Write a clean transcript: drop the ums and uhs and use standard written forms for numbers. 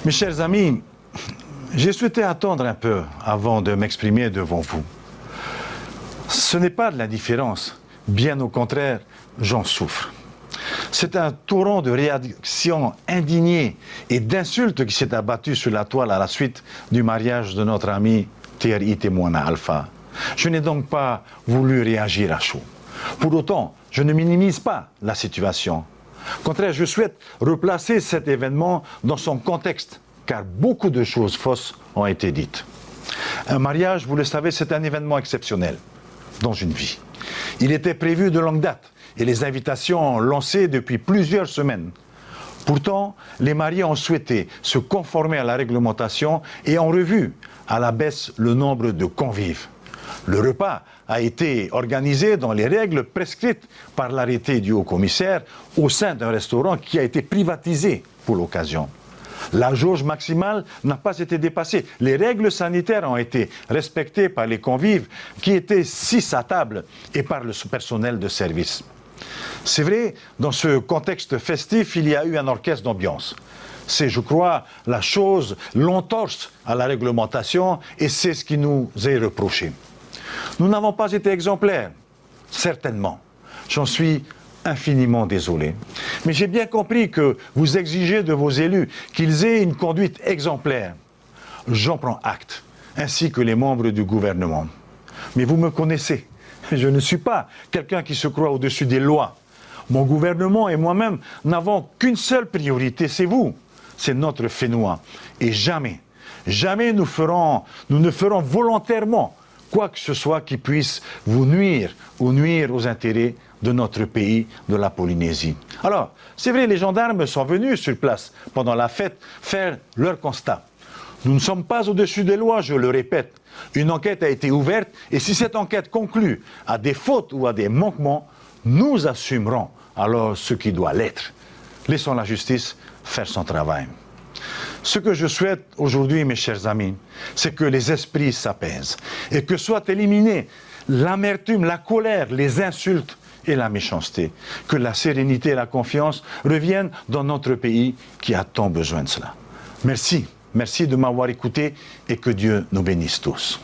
Mes chers amis, j'ai souhaité attendre un peu avant de m'exprimer devant vous. Ce n'est pas de l'indifférence, bien au contraire, j'en souffre. C'est un torrent de réactions indignées et d'insultes qui s'est abattu sur la toile à la suite du mariage de notre ami Thierry Temoina Alpha. Je n'ai donc pas voulu réagir à chaud. Pour autant, je ne minimise pas la situation. Au contraire, je souhaite replacer cet événement dans son contexte, car beaucoup de choses fausses ont été dites. Un mariage, vous le savez, c'est un événement exceptionnel dans une vie. Il était prévu de longue date et les invitations lancées depuis plusieurs semaines. Pourtant, les mariés ont souhaité se conformer à la réglementation et ont revu à la baisse le nombre de convives. Le repas a été organisé dans les règles prescrites par l'arrêté du haut-commissaire au sein d'un restaurant qui a été privatisé pour l'occasion. La jauge maximale n'a pas été dépassée. Les règles sanitaires ont été respectées par les convives qui étaient 6 à table et par le personnel de service. C'est vrai, dans ce contexte festif, il y a eu un orchestre d'ambiance. C'est, je crois, la chose, l'entorse à la réglementation et c'est ce qui nous est reproché. Nous n'avons pas été exemplaires, certainement. J'en suis infiniment désolé. Mais j'ai bien compris que vous exigez de vos élus qu'ils aient une conduite exemplaire. J'en prends acte, ainsi que les membres du gouvernement. Mais vous me connaissez. Je ne suis pas quelqu'un qui se croit au-dessus des lois. Mon gouvernement et moi-même n'avons qu'une seule priorité, c'est vous. C'est notre Fénois. Et jamais, jamais nous ne ferons volontairement quoi que ce soit qui puisse vous nuire ou nuire aux intérêts de notre pays, de la Polynésie. Alors, c'est vrai, les gendarmes sont venus sur place pendant la fête faire leur constat. Nous ne sommes pas au-dessus des lois, je le répète. Une enquête a été ouverte et si cette enquête conclut à des fautes ou à des manquements, nous assumerons alors ce qui doit l'être. Laissons la justice faire son travail. Ce que je souhaite aujourd'hui, mes chers amis, c'est que les esprits s'apaisent et que soit éliminée l'amertume, la colère, les insultes et la méchanceté. Que la sérénité et la confiance reviennent dans notre pays qui a tant besoin de cela. Merci, merci de m'avoir écouté et que Dieu nous bénisse tous.